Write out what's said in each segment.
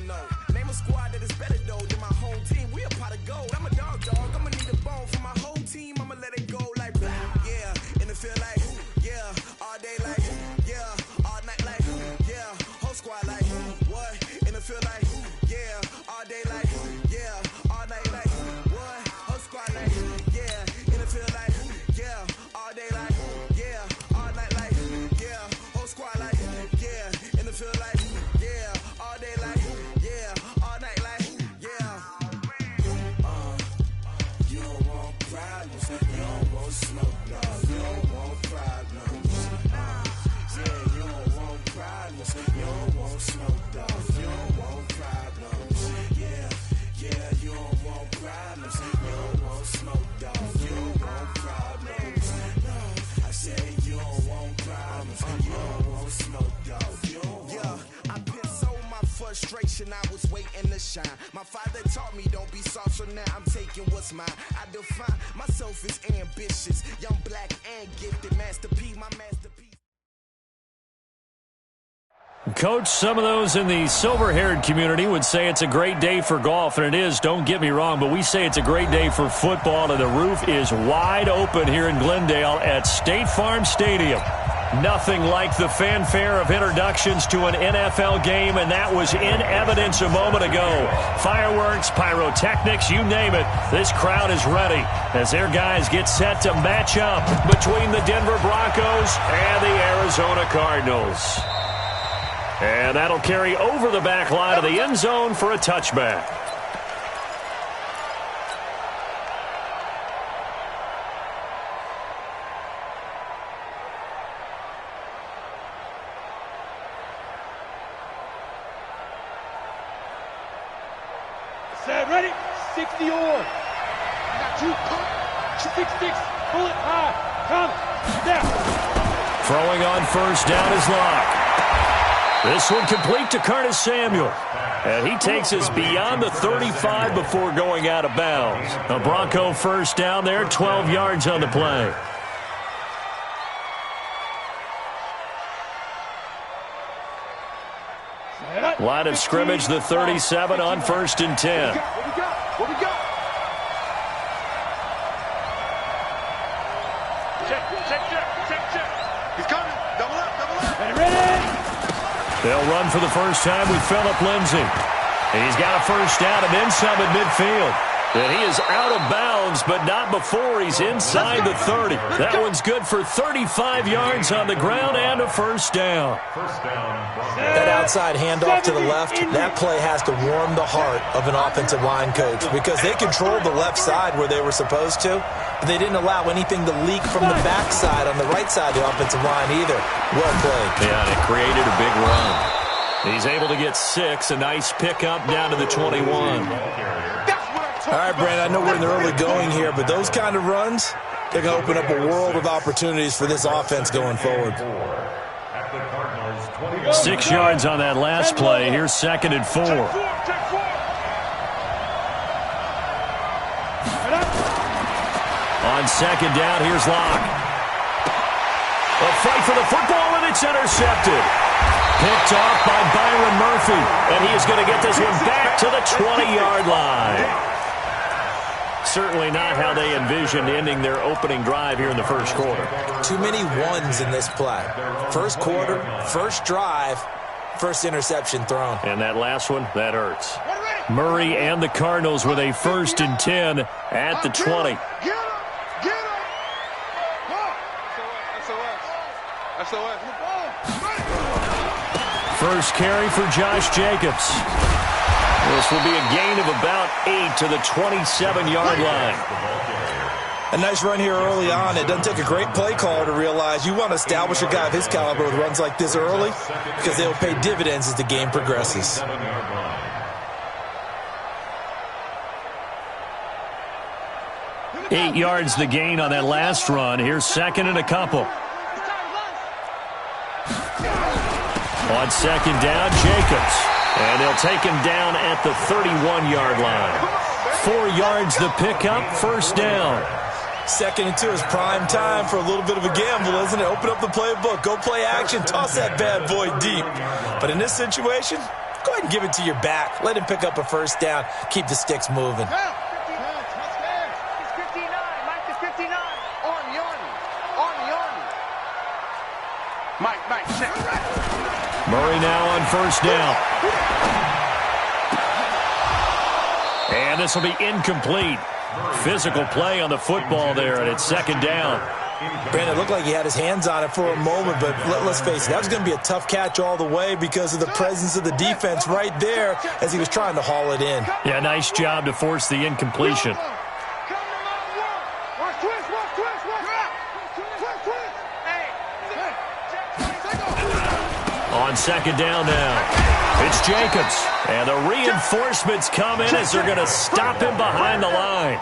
know. Name a squad that is better though than my home team. We a pot of gold. I'm a dog. I'ma need a bone for my whole team. I'ma let it go like, yeah. In the field like, yeah. All day like, yeah. All night like, yeah. Whole squad like, what? In the field like, yeah. All day like, yeah. All night like, what? Whole squad like, yeah. In the field like, yeah. All day like, yeah. All night like, yeah. Whole squad like, yeah. In the field like, yeah. All day like, yeah. All night like, yeah. You don't want problems. You don't want smoke, no. You don't want problems. Yeah, you don't want problems. You don't want smoke, dog. You don't want problems. Yeah, you don't want problems. You don't want smoke, dog. You don't want problems. No, I said you don't want problems. You don't want smoke, dog. You don't want. Yeah, I pissed so my frustration. I was waiting to shine. My father taught me don't be soft, so now I'm taking what's mine. I define myself as ambitious, young, black, and gifted. Master P, my masterpiece. Coach, some of those in the silver-haired community would say it's a great day for golf, and it is, don't get me wrong, but we say it's a great day for football, and the roof is wide open here in Glendale at State Farm Stadium. Nothing like the fanfare of introductions to an NFL game, and that was in evidence a moment ago. Fireworks, pyrotechnics, you name it. This crowd is ready as their guys get set to match up between the Denver Broncos and the Arizona Cardinals. And that'll carry over the back line of the end zone for a touchback. Set, ready? 60 on. Got two, 6, bullet high. Come, down. Throwing on first down is Locke. This one complete to Curtis Samuel. And he takes us beyond the 35 before going out of bounds. A Bronco first down there, 12 yards on the play. Line of scrimmage, the 37 on 1st and 10. What we got? Check. He's coming. Double up. Ready. They'll run for the first time with Phillip Lindsay. And he's got a first down and then some at midfield. And he is out of bounds, but not before he's inside the 30. That one's good for 35 yards on the ground and a first down. That outside handoff to the left, that play has to warm the heart of an offensive line coach because they controlled the left side where they were supposed to, but they didn't allow anything to leak from the backside on the right side of the offensive line either. Well played. Yeah, and it created a big run. He's able to get 6, a nice pickup down to the 21. All right, Brandon, I know we're in the early going here, but those kind of runs, they're going to open up a world of opportunities for this offense going forward. 6 yards on that last play. Here's 2nd and 4. On 2nd down, here's Locke. A fight for the football, and it's intercepted. Picked off by Byron Murphy, and he is going to get this one back to the 20-yard line. Certainly not how they envisioned ending their opening drive here in the first quarter. Too many ones in this play. First quarter, first drive, first interception thrown. And that last one, that hurts. Murray and the Cardinals with a 1st and 10 at the 20. Get him! SOS. First carry for Josh Jacobs. This will be a gain of about 8 to the 27-yard line. A nice run here early on. It doesn't take a great play caller to realize you want to establish a guy of his caliber with runs like this early because they'll pay dividends as the game progresses. Eight yards the gain on that last run. Here's 2nd and a couple. On 2nd down, Jacobs. And they'll take him down at the 31-yard line. 4 yards the pickup, first down. 2nd and 2 is prime time for a little bit of a gamble, isn't it? Open up the playbook, go play action, toss that bad boy deep. But in this situation, go ahead and give it to your back. Let him pick up a first down. Keep the sticks moving. Murray now on first down. And this will be incomplete. Physical play on the football there, and it's second down. Brandon, it looked like he had his hands on it for a moment, but let's face it, that was going to be a tough catch all the way because of the presence of the defense right there as he was trying to haul it in. Yeah, nice job to force the incompletion. On second down now, it's Jacobs. And the reinforcements come in as they're going to stop him behind the line.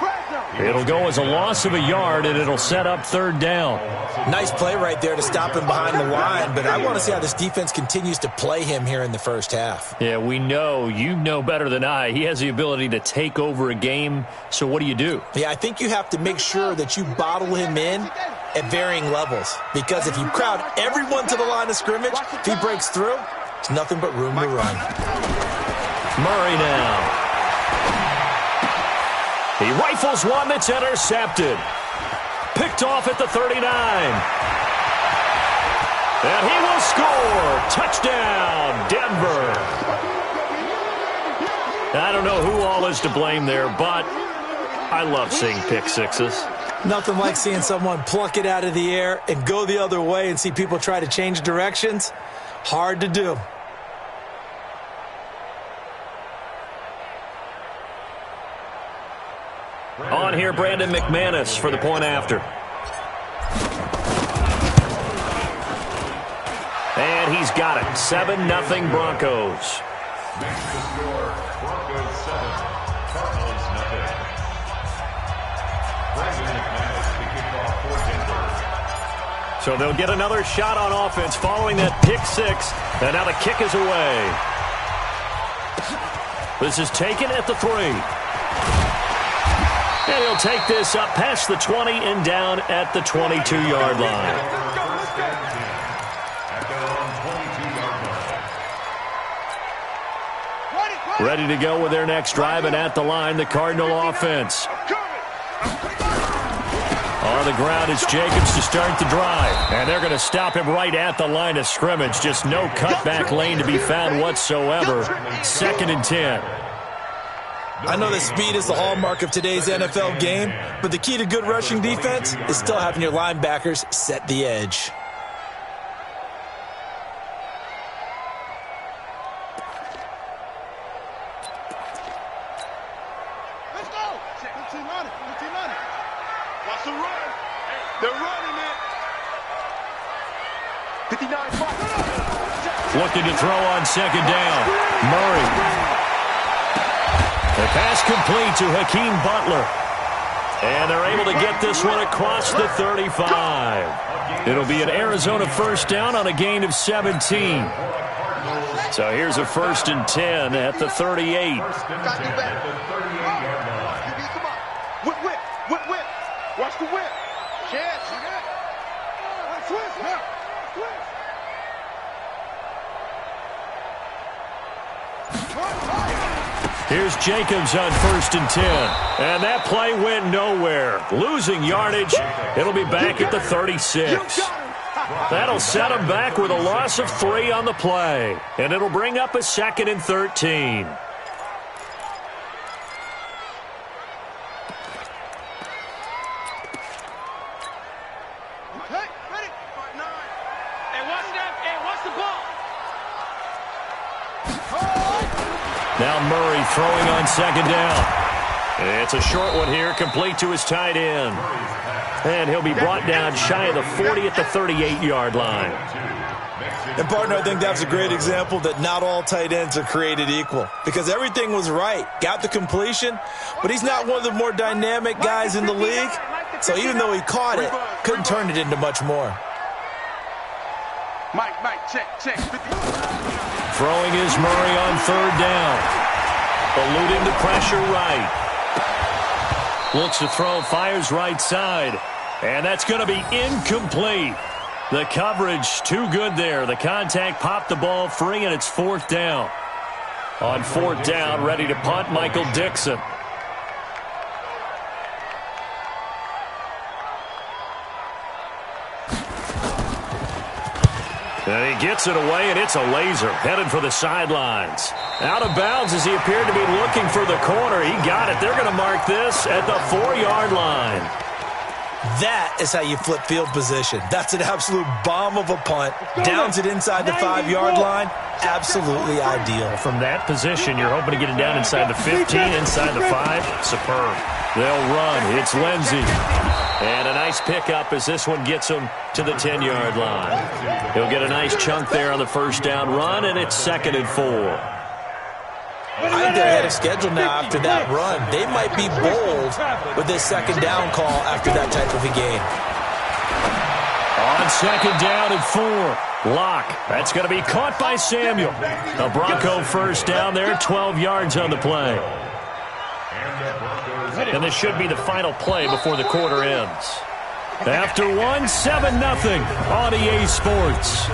It'll go as a loss of a yard, and it'll set up third down. Nice play right there to stop him behind the line, but I want to see how this defense continues to play him here in the first half. Yeah, we know. You know better than I. He has the ability to take over a game, so what do? Yeah, I think you have to make sure that you bottle him in at varying levels, because if you crowd everyone to the line of scrimmage, if he breaks through, it's nothing but room to run. Murray now. He rifles one that's intercepted. Picked off at the 39. And he will score. Touchdown, Denver. I don't know who all is to blame there, but I love seeing pick sixes. Nothing like seeing someone pluck it out of the air and go the other way and see people try to change directions. Hard to do. On here, Brandon McManus for the point after. And he's got it. 7-0 Broncos. So they'll get another shot on offense following that pick six. And now the kick is away. This is taken at the 3. And he'll take this up past the 20 and down at the 22-yard line. Ready to go with their next drive, and at the line, the Cardinal offense. On the ground is Jacobs to start the drive. And they're going to stop him right at the line of scrimmage. Just no cutback lane to be found whatsoever. 2nd and 10. I know that speed is the hallmark of today's NFL game, but the key to good rushing defense is still having your linebackers set the edge. Let's go. Good team on it. Good team on it. Watch the run. They're running it. 59-5. Looking to throw on second down. Murray. The pass complete to Hakeem Butler. And they're able to get this one across the 35. It'll be an Arizona first down on a gain of 17. So here's a 1st and 10 at the 38. Whip, whip, whip, whip. Watch the whip. Chance, you got it. Twist, now. Twist. Here's Jacobs on 1st and 10. And that play went nowhere. Losing yardage. It'll be back at the 36. That'll set him back with a loss of 3 on the play. And it'll bring up a 2nd and 13. Hey, ready? 9. And watch that. And watch the ball. Now Murray throwing on second down. It's a short one here, complete to his tight end. And he'll be brought down shy of the 40 at the 38-yard line. And, partner, I think that's a great example that not all tight ends are created equal, because everything was right. Got the completion, but he's not one of the more dynamic guys in the league. So even though he caught it, couldn't turn it into much more. Mike, check. 50. Throwing is Murray on 3rd down. Eluding the pressure right. Looks to throw, fires right side. And that's going to be incomplete. The coverage too good there. The contact popped the ball free, and it's 4th down. On 4th down, ready to punt, Michael Dixon. And he gets it away, and it's a laser headed for the sidelines. Out of bounds as he appeared to be looking for the corner. He got it. They're going to mark this at the 4-yard line. That is how you flip field position. That's an absolute bomb of a punt. Downs it inside the 5-yard line. Absolutely ideal. From that position, you're hoping to get it down inside the 15, inside the 5. Superb. They'll run. It's Lindsey. And a nice pickup as this one gets him to the 10-yard line. He'll get a nice chunk there on the first down run, and it's 2nd and 4. I think they're ahead of schedule now after that run. They might be bold with this 2nd down call after that type of a game. On 2nd down and 4. Locke. That's going to be caught by Samuel. A Bronco first down there, 12 yards on the play. And this should be the final play before the quarter ends. After 1, 7-0 on EA Sports.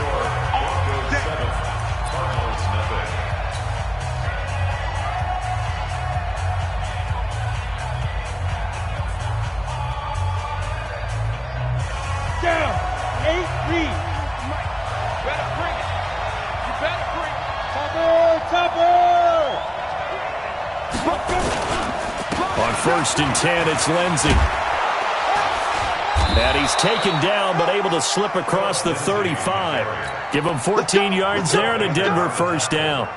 Down. 8 read. Better bring it. You better bring it. Topper. On 1st and 10, it's Lindsey. And he's taken down, but able to slip across the 35. Give him 14 yards there and a Denver first down.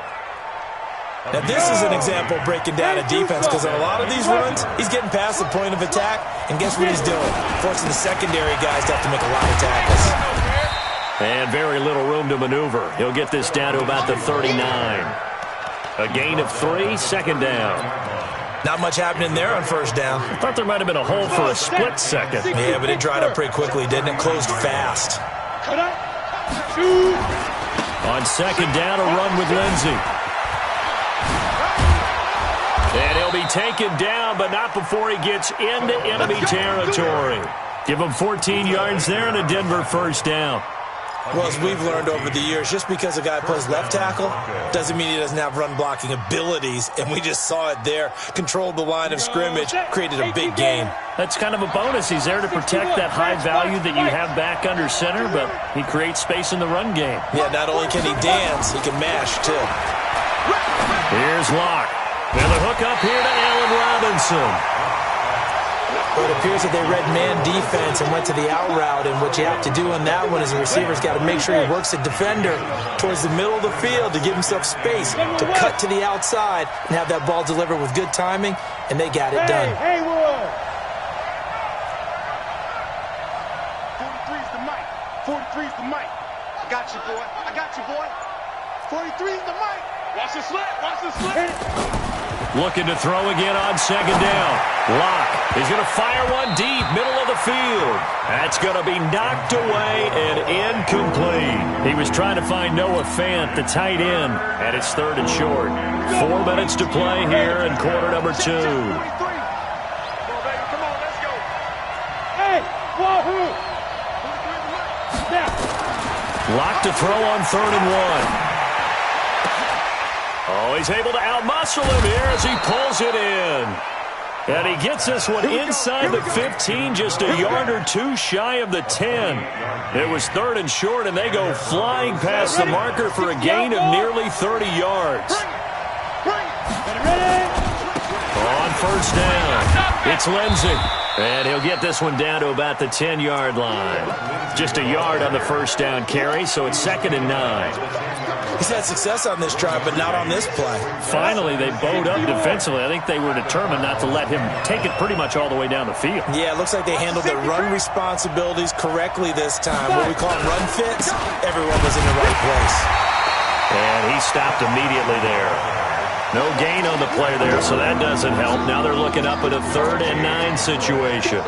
Now, this is an example of breaking down a defense because on a lot of these runs, he's getting past the point of attack, and guess what he's doing? Forcing the secondary guys to have to make a lot of tackles. And very little room to maneuver. He'll get this down to about the 39. A gain of 3, 2nd down. Not much happening there on 1st down. I thought there might have been a hole for a split second. Yeah, but it dried up pretty quickly, didn't it? Closed fast. On 2nd down, a run with Lindsey. And he'll be taken down, but not before he gets into enemy territory. Give him 14 yards there and a Denver first down. Well, as we've learned over the years, just because a guy plays left tackle doesn't mean he doesn't have run-blocking abilities, and we just saw it there. Controlled the line of scrimmage, created a big gain. That's kind of a bonus. He's there to protect that high value that you have back under center, but he creates space in the run game. Yeah, not only can he dance, he can mash, too. Here's Locke. And the hook up here to Allen Robinson. Well, it appears that they read man defense and went to the out route, and what you have to do on that one is the receiver's got to make sure he works the defender towards the middle of the field to give himself space to cut to the outside and have that ball delivered with good timing, and they got it done. Hey, 43's the mic. 43's the mic. I got you, boy. I got you, boy. 43's the mic. Watch the slit. Watch the slit. Looking to throw again on 2nd down. Locke is going to fire one deep, middle of the field. That's going to be knocked away and incomplete. He was trying to find Noah Fant, the tight end, and it's 3rd and short. 4 minutes to play here in quarter number 2. Come on, let's go. Hey, wahoo! Locke to throw on 3rd and 1. Oh, he's able to outmuscle him here as he pulls it in. And he gets this one inside the 15, just a yard or 2 shy of the 10. It was 3rd and short, and they go flying past the marker for a gain of nearly 30 yards. On 1st down, it's Lindsey. And he'll get this one down to about the 10-yard line. Just a yard on the 1st down carry, so it's 2nd and 9. He's had success on this drive, but not on this play. Finally, they bowed up defensively. I think they were determined not to let him take it pretty much all the way down the field. Yeah, it looks like they handled their run responsibilities correctly this time. What we call run fits, everyone was in the right place. And he stopped immediately there. No gain on the play there, so that doesn't help. Now they're looking up at a 3rd and 9 situation.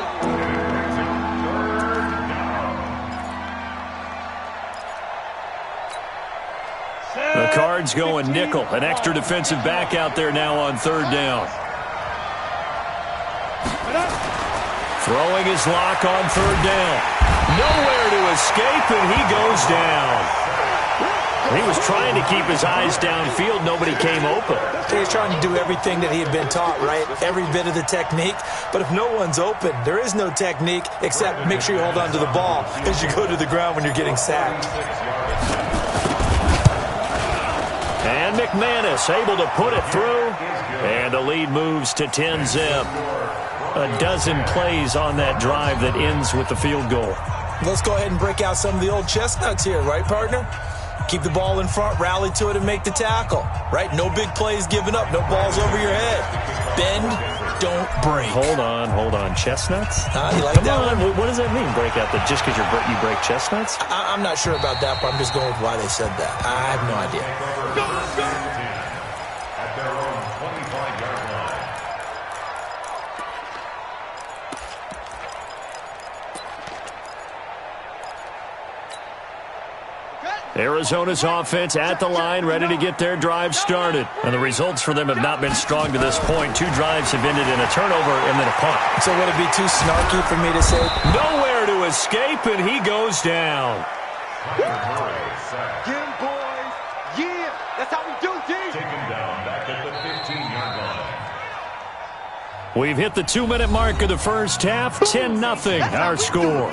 The Cards going nickel. An extra defensive back out there now on 3rd down. Throwing his Locke on 3rd down. Nowhere to escape, and he goes down. He was trying to keep his eyes downfield. Nobody came open. He's trying to do everything that he had been taught, right? Every bit of the technique. But if no one's open, there is no technique except make sure you hold on to the ball as you go to the ground when you're getting sacked. And McManus able to put it through. And the lead moves to 10-zip. A dozen plays on that drive that ends with the field goal. Let's go ahead and break out some of the old chestnuts here, right, partner? Keep the ball in front, rally to it, and make the tackle, right? No big plays given up, no balls over your head. Bend, don't break. Hold on. Chestnuts? You like that Come on. one? What does that mean, break out? Just because you break chestnuts? I'm not sure about that, but I'm just going with why they said that. I have no idea. At their own 25-yard line. Arizona's offense at the line, ready to get their drive started. And the results for them have not been strong to this point. 2 drives have ended in a turnover and then a punt. So would it be too snarky for me to say? Nowhere to escape, and he goes down. Get him, boys. Yeah, that's how we do, D. Take him down back at the 15-yard line. We've hit the 2-minute mark of the first half. 10-0, our score.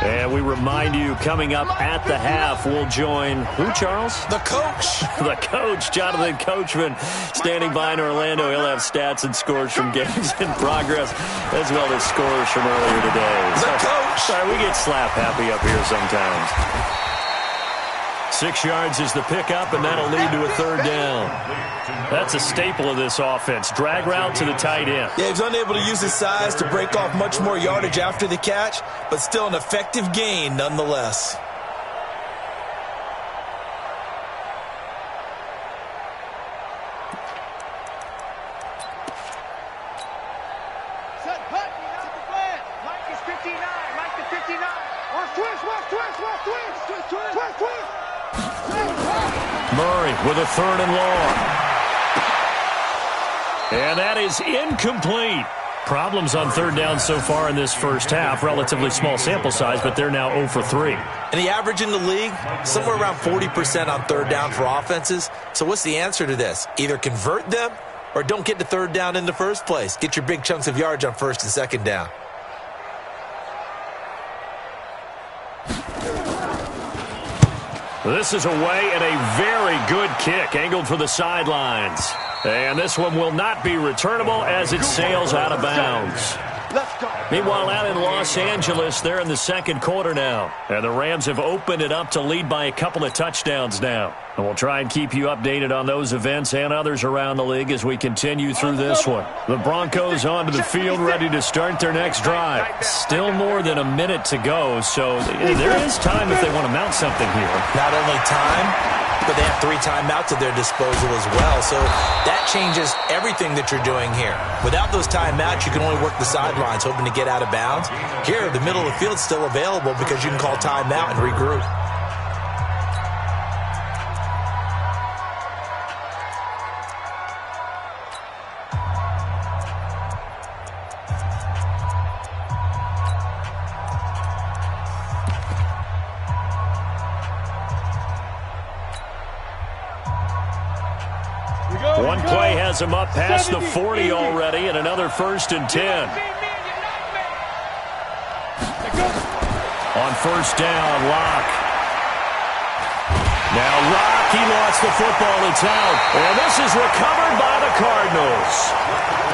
And we remind you, coming up at the half, we'll join who, Charles? The coach. The coach, Jonathan Coachman, standing by in Orlando. He'll have stats and scores from games in progress, as well as scores from earlier today. The coach. Sorry, we get slap happy up here sometimes. 6 yards is the pickup, and that'll lead to a 3rd down. That's a staple of this offense. Drag route to the tight end. Yeah, he's unable to use his size to break off much more yardage after the catch, but still an effective gain nonetheless. Murray with a 3rd and long. And that is incomplete. Problems on 3rd down so far in this first half. Relatively small sample size, but they're now 0 for 3. And the average in the league, somewhere around 40% on 3rd down for offenses. So what's the answer to this? Either convert them or don't get to 3rd down in the first place. Get your big chunks of yards on 1st and 2nd down. This is away and a very good kick, angled for the sidelines. And this one will not be returnable as it sails out of bounds. Meanwhile, out in Los Angeles, they're in the 2nd quarter now. And the Rams have opened it up to lead by a couple of touchdowns now. And we'll try and keep you updated on those events and others around the league as we continue through this one. The Broncos onto the field, ready to start their next drive. Still more than a minute to go, so there is time if they want to mount something here. Not only time, but they have 3 timeouts at their disposal as well. So that changes everything that you're doing here. Without those timeouts, you can only work the sidelines, hoping to get out of bounds. Here, the middle of the field's still available because you can call timeout and regroup. One play has him up past the 40 already, and another 1st and 10. On 1st down, Locke. Now Locke, he lost the football. It's out. And this is recovered by the Cardinals.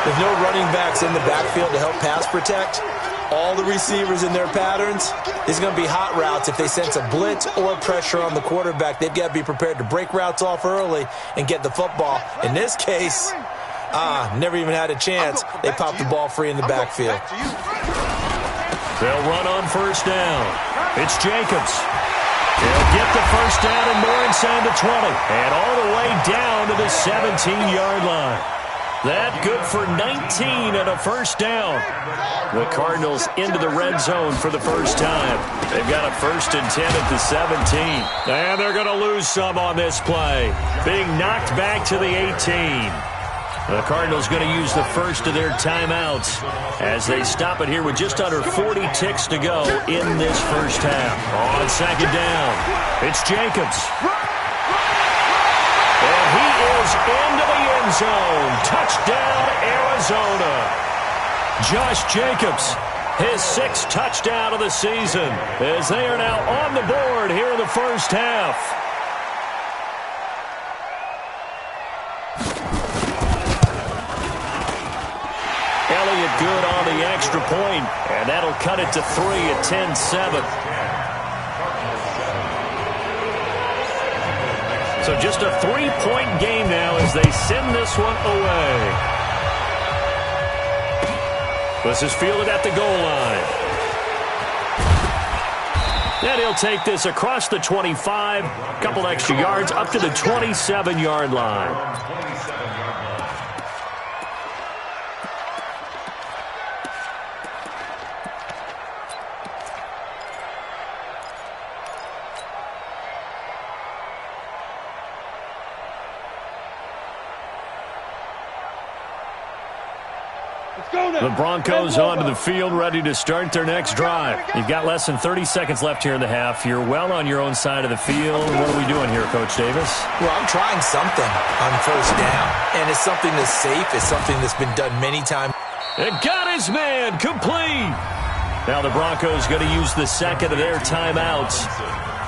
With no running backs in the backfield to help pass protect, all the receivers in their patterns, it's going to be hot routes. If they sense a blitz or pressure on the quarterback, they've got to be prepared to break routes off early and get the football. In this case, never even had a chance. They popped the ball free in the backfield. They'll run on 1st down. It's Jacobs. He'll get the 1st down and more inside the 20. And all the way down to the 17-yard line. That good for 19 and a 1st down. The Cardinals into the red zone for the first time. They've got a 1st and 10 at the 17. And they're going to lose some on this play. Being knocked back to the 18. The Cardinals going to use the first of their timeouts as they stop it here with just under 40 ticks to go in this first half. On second down, it's Jacobs. And he is into the end zone. Touchdown, Arizona. Josh Jacobs, his 6th touchdown of the season, as they are now on the board here in the first half. Elliott good on the extra point, and that'll cut it to 3 at 10-7. So just a 3-point game now as they send this one away. This is fielded at the goal line. And he'll take this across the 25, couple extra yards up to the 27-yard line. The Broncos onto the field, ready to start their next drive. You've got less than 30 seconds left here in the half. You're well on your own side of the field. What are we doing here, Coach Davis? Well, I'm trying something on first down, and it's something that's safe. It's something that's been done many times. And got his man complete. Now the Broncos going to use the second of their timeouts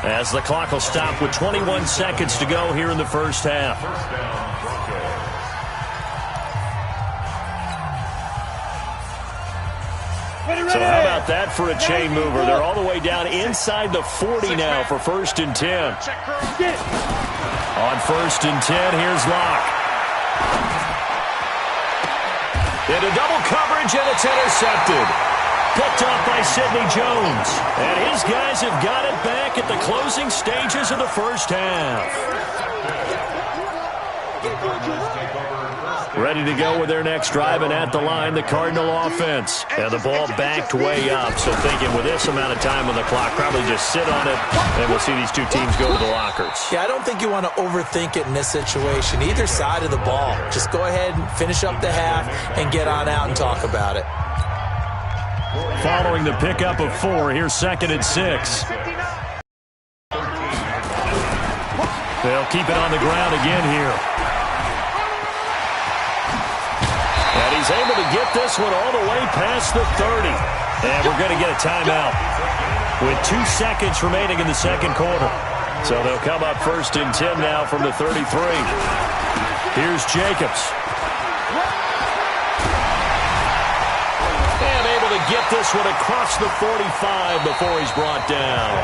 as the clock will stop with 21 seconds to go here in the first half. So how about that for a chain mover? They're all the way down inside the 40 now for 1st and 10. On 1st and 10, here's Locke. Into double coverage, and it's intercepted. Picked off by Sidney Jones. And his guys have got it back at the closing stages of the first half. Ready to go with their next drive, and at the line, the Cardinal offense. And the ball backed way up, so thinking with this amount of time on the clock, probably just sit on it, and we'll see these two teams go to the lockers. Yeah, I don't think you want to overthink it in this situation. Either side of the ball. Just go ahead and finish up the half and get on out and talk about it. Following the pickup of 4, here's 2nd and 6. They'll keep it on the ground again here. And he's able to get this one all the way past the 30. And we're going to get a timeout with 2 seconds remaining in the second quarter. So they'll come up 1st and 10 now from the 33. Here's Jacobs. And able to get this one across the 45 before he's brought down.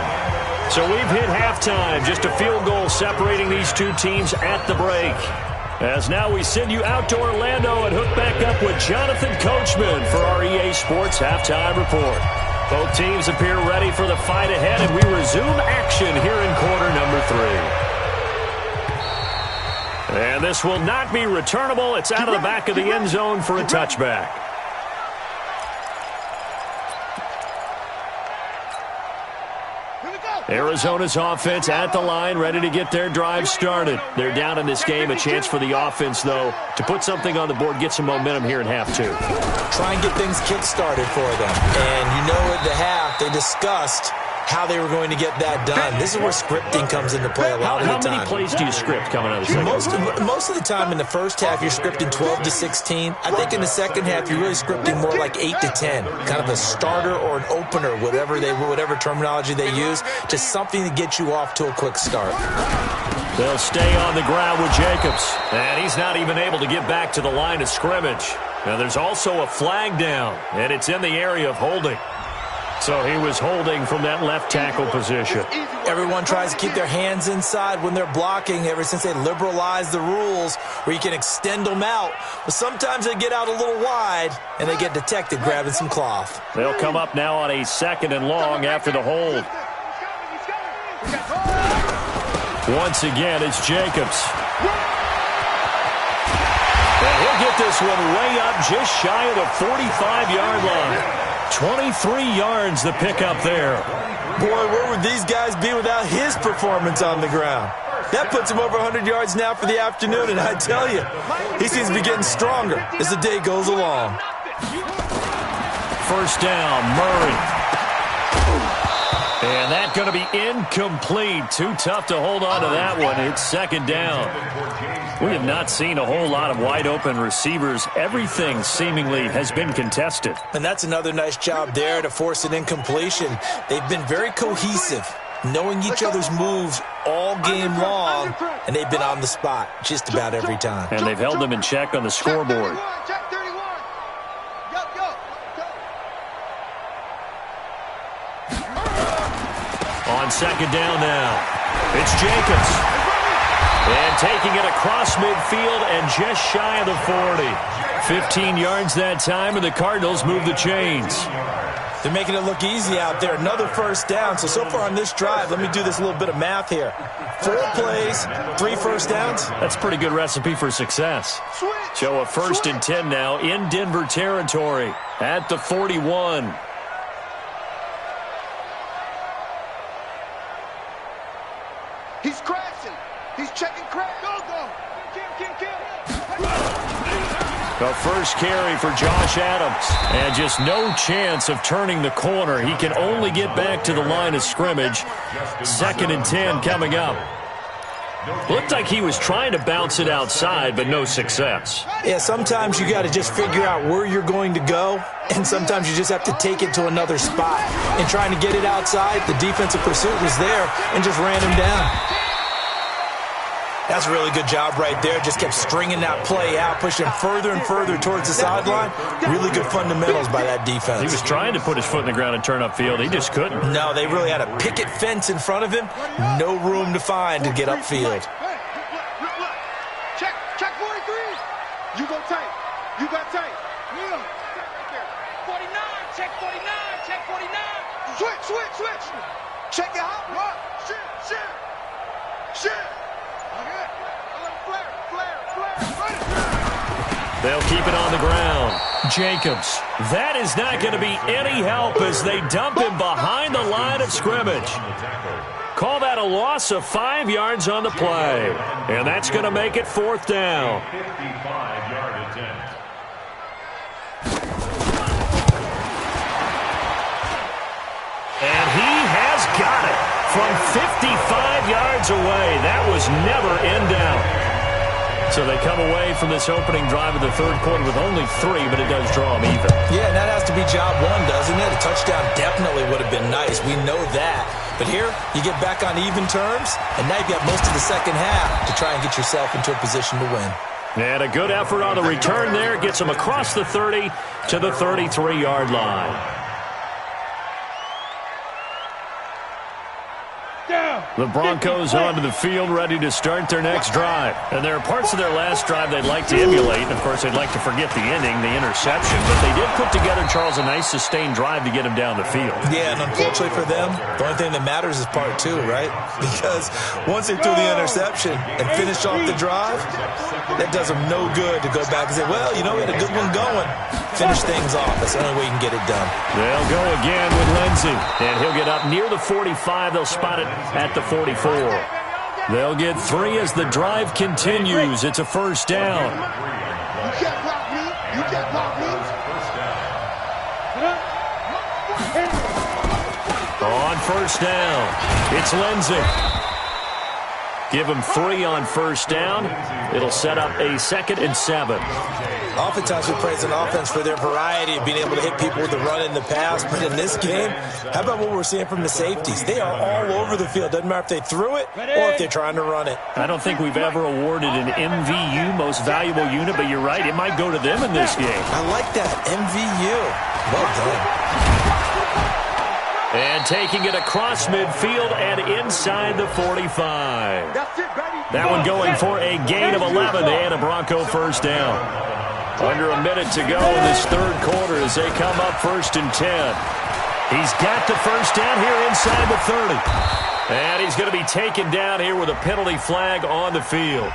So we've hit halftime. Just a field goal separating these two teams at the break. As now we send you out to Orlando and hook back up with Jonathan Coachman for our EA Sports Halftime Report. Both teams appear ready for the fight ahead, and we resume action here in quarter number 3. And this will not be returnable. It's out of the back of the end zone for a touchback. Arizona's offense at the line, ready to get their drive started. They're down in this game. A chance for the offense, though, to put something on the board, get some momentum here in half 2. Try and get things kick-started for them. And you know at the half, they discussed how they were going to get that done. This is where scripting comes into play a lot of the time. How many plays do you script coming out of the second? Most of the time in the first half, you're scripting 12 to 16. I think in the second half, you're really scripting more like 8 to 10. Kind of a starter or an opener, whatever terminology they use, just something to get you off to a quick start. They'll stay on the ground with Jacobs. And he's not even able to get back to the line of scrimmage. Now there's also a flag down, and it's in the area of holding. So he was holding from that left tackle position. Everyone tries to keep their hands inside when they're blocking ever since they liberalized the rules where you can extend them out. But sometimes they get out a little wide, and they get detected grabbing some cloth. They'll come up now on a 2nd and long after the hold. Once again, it's Jacobs. And he'll get this one way up just shy of the 45-yard line. 23 yards the pickup there. Boy, where would these guys be without his performance on the ground? That puts him over 100 yards now for the afternoon, and I tell you, he seems to be getting stronger as the day goes along. First down, Murray. And that's going to be incomplete. Too tough to hold on to that one. It's second down. We have not seen a whole lot of wide-open receivers. Everything seemingly has been contested. And that's another nice job there to force an incompletion. They've been very cohesive, knowing each other's moves all game long, and they've been on the spot just about every time. And they've held them in check on the scoreboard. Check 31. On second down now, it's Jacobs. And taking it across midfield and just shy of the 40. 15 yards that time, and the Cardinals move the chains. They're making it look easy out there. Another first down. So far on this drive, let me do this little bit of math here. 4 plays, 3 first downs. That's a pretty good recipe for success. So a 1st and 10 now in Denver territory at the 41. He's crashing. He's checking crash. Go. Kill. The first carry for Josh Adams. And just no chance of turning the corner. He can only get back to the line of scrimmage. 2nd and 10 coming up. Looked like he was trying to bounce it outside, but no success. Yeah, sometimes you got to just figure out where you're going to go, and sometimes you just have to take it to another spot. And trying to get it outside, the defensive pursuit was there and just ran him down. That's a really good job right there. Just kept stringing that play out, pushing him further and further towards the sideline. Really good fundamentals by that defense. He was trying to put his foot in the ground and turn upfield. He just couldn't. No, they really had a picket fence in front of him. No room to find to get upfield. Look. Check 43. You go tight. You got tight. Yeah. 49. Check 49. Check 49. Switch. Check it out. What? Shit. They'll keep it on the ground. Jacobs. That is not going to be any help as they dump him behind the line of scrimmage. Call that a loss of 5 yards on the play. And that's going to make it 4th down. 55-yard attempt. And he has got it from 55 yards away. That was never in doubt. So they come away from this opening drive of the 3rd quarter with only 3, but it does draw them even. Yeah, and that has to be job 1, doesn't it? A touchdown definitely would have been nice. We know that. But here, you get back on even terms, and now you've got most of the second half to try and get yourself into a position to win. And a good effort on the return there. Gets them across the 30 to the 33-yard line. The Broncos onto the field, ready to start their next drive. And there are parts of their last drive they'd like to emulate. And, of course, they'd like to forget the ending, the interception. But they did put together, Charles, a nice sustained drive to get him down the field. Yeah, and unfortunately for them, the only thing that matters is part 2, right? Because once they threw the interception and finished off the drive, that does them no good to go back and say, well, we had a good one going. Finish things off. That's the only way you can get it done. They'll go again with Lindsey. And he'll get up near the 45. They'll spot it at the 44. They'll get 3 as the drive continues. It's a 1st down. You can't block me. On 1st down, it's Lindsey. Give him 3 on 1st down. It'll set up a 2nd and 7. Oftentimes we praise an offense for their variety of being able to hit people with the run in the pass. But in this game, how about what we're seeing from the safeties? They are all over the field. Doesn't matter if they threw it or if they're trying to run it. I don't think we've ever awarded an MVU, most valuable unit, but you're right. It might go to them in this game. I like that. MVU. Well done. And taking it across midfield and inside the 45. That one going for a gain of 11 and a Bronco 1st down. Under a minute to go in this 3rd quarter as they come up 1st and 10. He's got the 1st down here inside the 30. And he's going to be taken down here with a penalty flag on the field.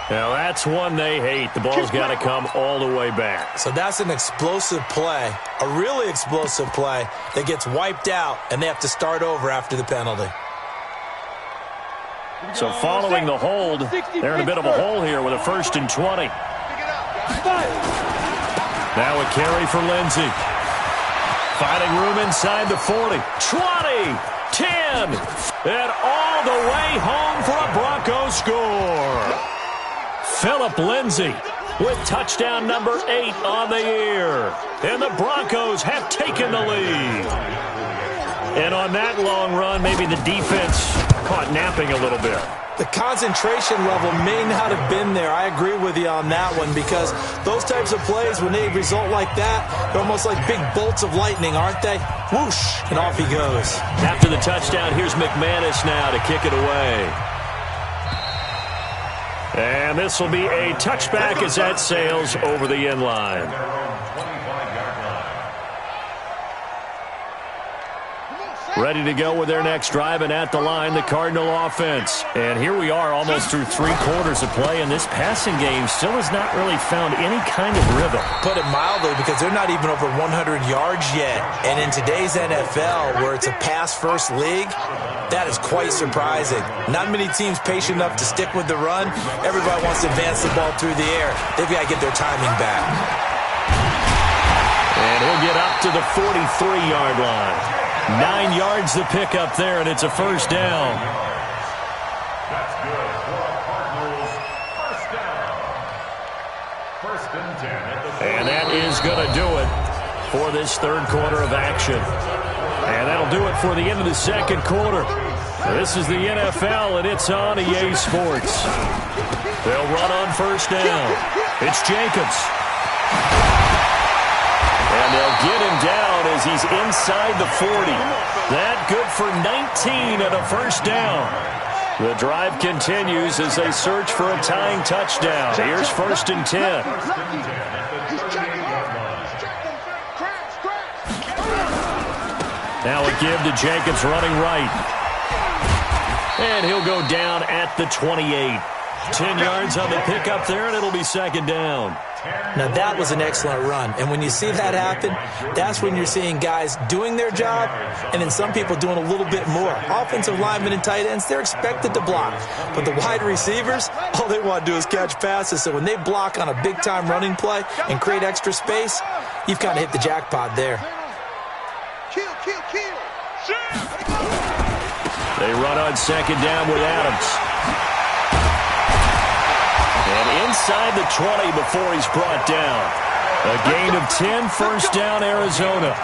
Now, that's one they hate. The ball's got to come all the way back. So that's an explosive play, a really explosive play that gets wiped out, and they have to start over after the penalty. So following the hold, they're in a bit of a hole here with a 1st and 20. Now a carry for Lindsey. Finding room inside the 40. 20, 10, and all the way home for a Broncos score. Phillip Lindsey with touchdown number 8 on the year. And the Broncos have taken the lead. And on that long run, maybe the defense caught napping a little bit. The concentration level may not have been there. I agree with you on that one, because those types of plays, when they result like that, they're almost like big bolts of lightning, aren't they? Whoosh, and off he goes. After the touchdown, here's McManus now to kick it away. And this will be a touchback as that sails over the end line. Ready to go with their next drive, and at the line, the Cardinal offense. And here we are almost through 3 quarters of play, and this passing game still has not really found any kind of rhythm. Put it mildly, because they're not even over 100 yards yet. And in today's NFL, where it's a pass-first league, that is quite surprising. Not many teams patient enough to stick with the run. Everybody wants to advance the ball through the air. They've got to get their timing back. And he'll get up to the 43-yard line. 9 yards the pick up there, and it's a 1st down. That's good for a Cardinals first down. 1st and 10 at the 40. And that is going to do it for this 3rd quarter of action. And that'll do it for the end of the 2nd quarter. This is the NFL, and it's on EA Sports. They'll run on 1st down. It's Jacobs. And they'll get him down as he's inside the 40. That good for 19 and a 1st down. The drive continues as they search for a tying touchdown. Here's 1st and 10. Now a give to Jacobs running right. And he'll go down at the 28. 10 yards on the pickup there, and it'll be 2nd down. Now, that was an excellent run. And when you see that happen, that's when you're seeing guys doing their job and then some people doing a little bit more. Offensive linemen and tight ends, they're expected to block. But the wide receivers, all they want to do is catch passes. So when they block on a big-time running play and create extra space, you've kind of hit the jackpot there. Kill. They run on 2nd down with Adams. And inside the 20 before he's brought down. A gain of 10, 1st down, Arizona.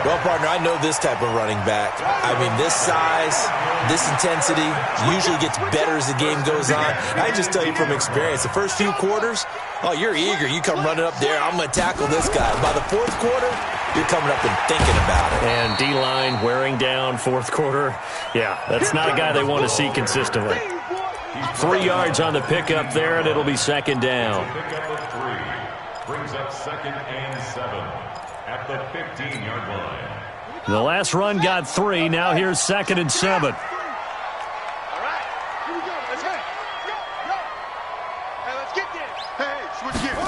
Well, partner, I know this type of running back. I mean, this size, this intensity usually gets better as the game goes on. I just tell you from experience, the first few quarters, oh, you're eager. You come running up there, I'm going to tackle this guy. By the 4th quarter, you're coming up and thinking about it. And D-line wearing down 4th quarter. Yeah, that's not a guy they want to see consistently. 3 yards on the pickup there, and it'll be 2nd down. Pickup of 3 brings up 2nd and 7 at the 15-yard line. The last run got 3. Now here's 2nd and 7. All right, here we go. Let's go. Hey, let's get this. Hey, switch gears.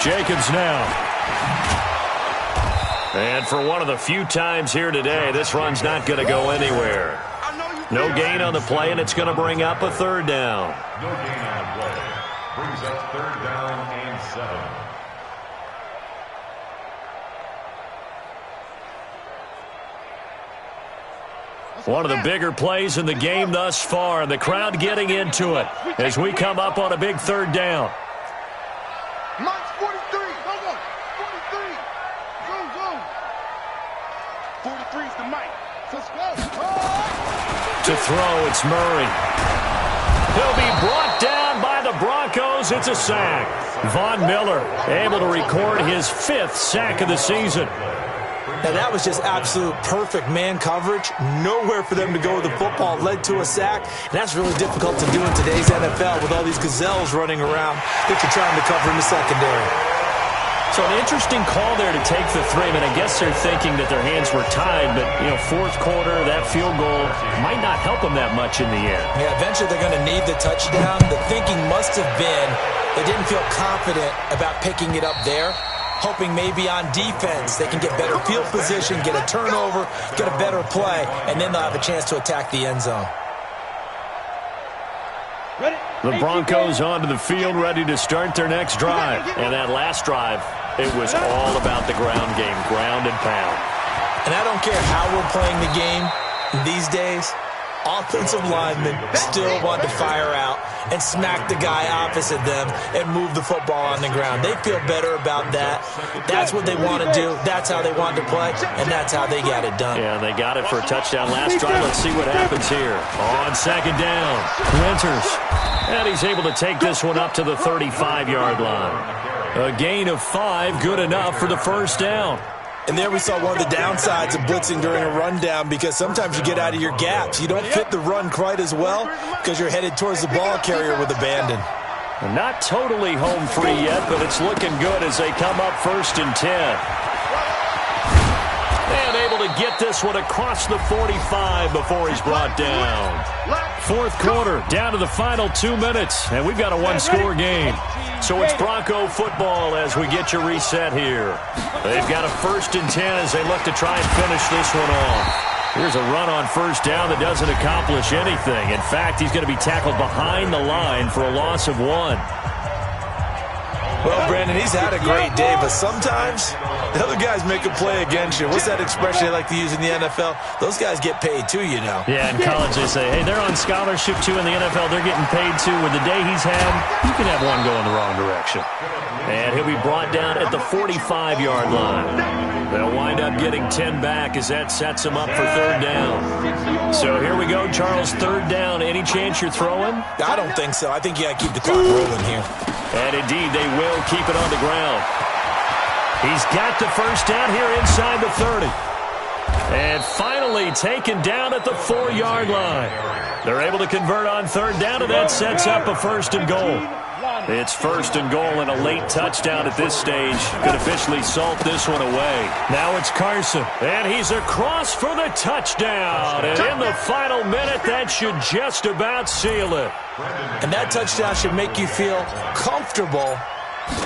Jacobs now. And for one of the few times here today, this run's not going to go anywhere. No gain on the play, and it's going to bring up a 3rd down. No gain on the play. Brings up 3rd down and 7. One of the bigger plays in the game thus far, and the crowd getting into it as we come up on a big 3rd down. Mike's 43. Go. 43. Go. 43 is the Mike. Let's go. To throw, it's Murray. He'll be brought down by the Broncos. It's a sack. Von Miller able to record his 5th sack of the season. Now, that was just absolute perfect man coverage. Nowhere for them to go with the football. Led to a sack. And that's really difficult to do in today's NFL with all these gazelles running around that you're trying to cover in the secondary. So an interesting call there to take the 3. I mean, I guess they're thinking that their hands were tied, but, 4th quarter, that field goal might not help them that much in the end. Yeah, eventually they're going to need the touchdown. The thinking must have been they didn't feel confident about picking it up there, hoping maybe on defense they can get better field position, get a turnover, get a better play, and then they'll have a chance to attack the end zone. The Broncos onto the field, ready to start their next drive. And that last drive, it was all about the ground game, ground and pound. And I don't care how we're playing the game these days, offensive linemen still want to fire out and smack the guy opposite them and move the football on the ground. They feel better about that. That's what they want to do. That's how they want to play, and that's how they got it done. Yeah, they got it for a touchdown last drive. Let's see what happens here. On second down, Winters. And he's able to take this one up to the 35-yard line. A gain of 5, good enough for the first down. And there we saw one of the downsides of blitzing during a rundown, because sometimes you get out of your gaps. You don't fit the run quite as well because you're headed towards the ball carrier with abandon. Not totally home free yet, but it's looking good as they come up 1st and 10. And able to get this one across the 45 before he's brought down. 4th quarter, down to the final 2 minutes, and we've got a one-score game. So it's Bronco football as we get you reset here. They've got a 1st and 10 as they look to try and finish this one off. Here's a run on 1st down that doesn't accomplish anything. In fact, he's going to be tackled behind the line for a loss of 1. Well, Brandon, he's had a great day, but sometimes the other guys make a play against you. What's that expression they like to use in the NFL? Those guys get paid too, you know. Yeah, in college they say, hey, they're on scholarship too. In the NFL, they're getting paid too. With the day he's had, you can have one going the wrong direction. And he'll be brought down at the 45-yard line. They'll wind up getting 10 back as that sets them up for 3rd down. So here we go, Charles, 3rd down. Any chance you're throwing? I don't think so. I think you got to keep the clock rolling here. And indeed, they will keep it on the ground. He's got the 1st down here inside the 30. And finally taken down at the 4-yard line. They're able to convert on 3rd down, and that sets up a 1st and goal. It's 1st and goal and a late touchdown at this stage. Could officially salt this one away. Now it's Carson, and he's across for the touchdown. And in the final minute, that should just about seal it. And that touchdown should make you feel comfortable.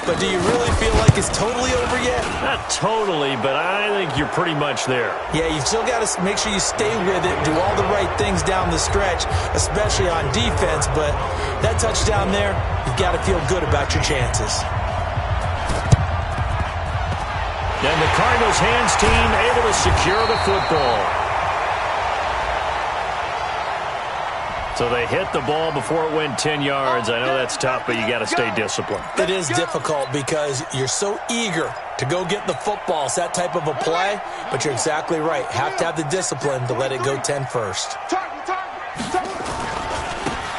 But do you really feel like it's totally over yet? Not totally, but I think you're pretty much there. Yeah, you still got to make sure you stay with it, do all the right things down the stretch, especially on defense. But that touchdown there, you've got to feel good about your chances. And the Cardinals hands team able to secure the football. So they hit the ball before it went 10 yards. I know that's tough, but you got to stay disciplined. It is difficult because you're so eager to go get the football. It's that type of a play, but you're exactly right. Have to have the discipline to let it go 10 first.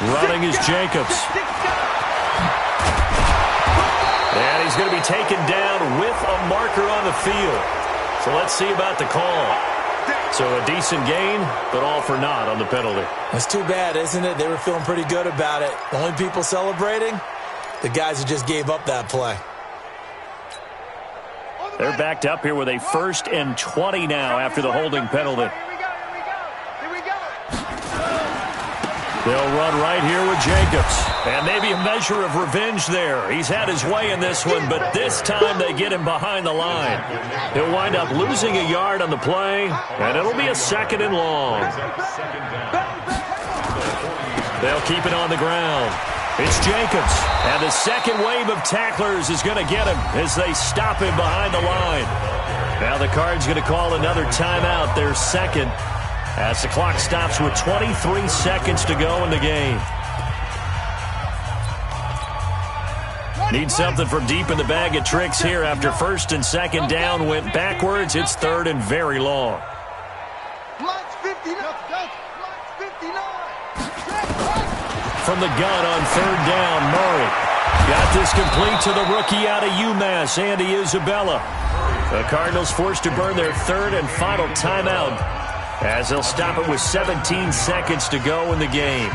Running is Jacobs. And he's going to be taken down with a marker on the field. So let's see about the call. So a decent gain, but all for naught on the penalty. That's too bad, isn't it? They were feeling pretty good about it. The only people celebrating, the guys who just gave up that play. They're backed up here with a 1st and 20 now after the holding penalty. They'll run right here with Jacobs. And maybe a measure of revenge there. He's had his way in this one, but this time they get him behind the line. He'll wind up losing a yard on the play, and it'll be a 2nd and long. They'll keep it on the ground. It's Jacobs. And the second wave of tacklers is going to get him as they stop him behind the line. Now the Cards going to call another timeout, their 2nd. As the clock stops with 23 seconds to go in the game. Need something from deep in the bag of tricks here after 1st and 2nd down went backwards. It's 3rd and very long. From the gun on 3rd down, Murray. Got this complete to the rookie out of UMass, Andy Isabella. The Cardinals forced to burn their 3rd and final timeout, as they'll stop it with 17 seconds to go in the game.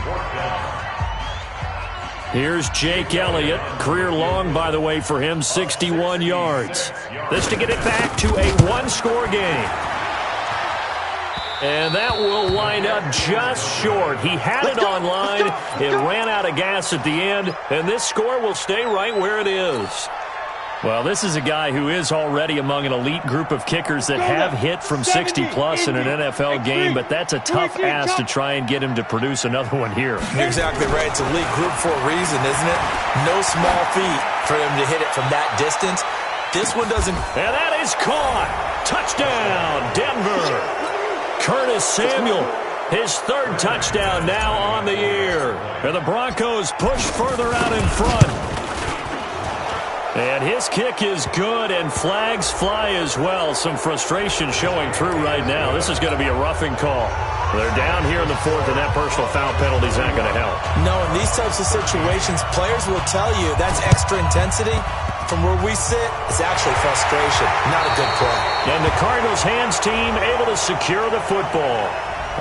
Here's Jake Elliott. Career long, by the way, for him, 61 yards. This to get it back to a one-score game. And that will wind up just short. He had it online. It ran out of gas at the end, and this score will stay right where it is. Well, this is a guy who is already among an elite group of kickers that have hit from 60-plus in an NFL game, but that's a tough ask to try and get him to produce another one here. You're exactly right. It's elite group for a reason, isn't it? No small feat for him to hit it from that distance. This one doesn't. And that is caught. Touchdown, Denver. Curtis Samuel, his third touchdown now on the year. And the Broncos push further out in front. And his kick is good, and flags fly as well. Some frustration showing through right now. This is going to be a roughing call. They're down here in the fourth, and that personal foul penalty is not going to help. No, in these types of situations, players will tell you that's extra intensity. From where we sit, it's actually frustration, not a good play. And the Cardinals' hands team able to secure the football.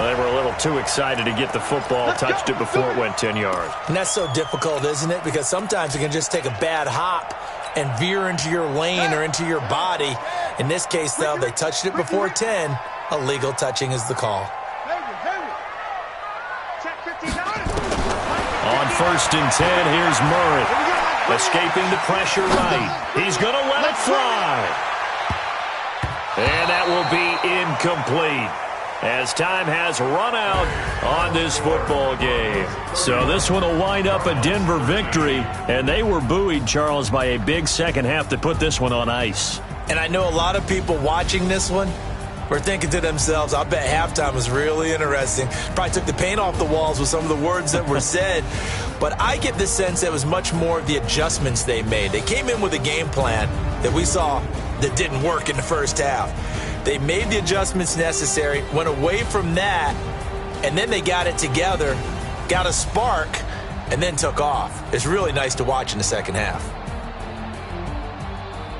Well, they were a little too excited to get the football, touched it before it went 10 yards. And that's so difficult, isn't it? Because sometimes it can just take a bad hop and veer into your lane or into your body. In this case, though, they touched it before 10. Illegal touching is the call. On 1st and 10, here's Murray. Escaping the pressure right. He's going to let it fly. And that will be incomplete, as time has run out on this football game. So this one will wind up a Denver victory, and they were buoyed, Charles, by a big second half that put this one on ice. And I know a lot of people watching this one were thinking to themselves, I bet halftime was really interesting. Probably took the paint off the walls with some of the words that were said. But I get the sense that it was much more of the adjustments they made. They came in with a game plan that we saw that didn't work in the first half. They made the adjustments necessary, went away from that, and then they got it together, got a spark, and then took off. It's really nice to watch in the second half.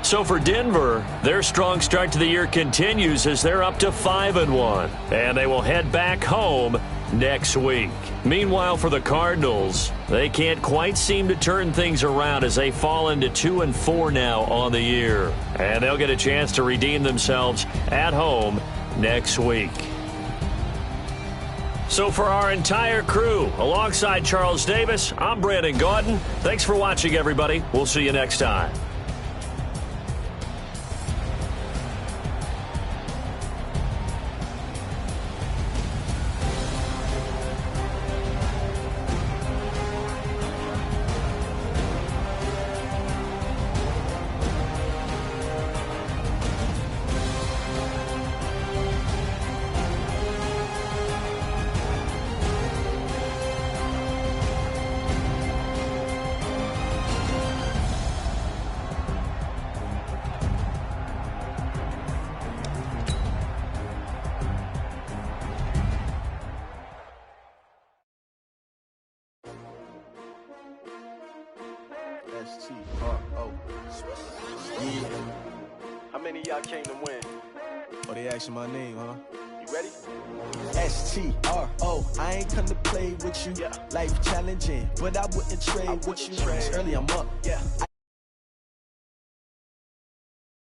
So for Denver, their strong start to the year continues as they're up to 5-1, and they will head back home next week. Meanwhile, for the Cardinals, they can't quite seem to turn things around as they fall into 2-4 now on the year, and they'll get a chance to redeem themselves at home next week. So for our entire crew, alongside Charles Davis, I'm Brandon Gaudin. Thanks for watching, everybody. We'll see you next time. S-T-R-O. Yeah. How many of y'all came to win? Oh, they asking my name, huh? You ready? S-T-R-O. I ain't come to play with you. Yeah. Life challenging, but I wouldn't trade with you. It's early, I'm up. Yeah.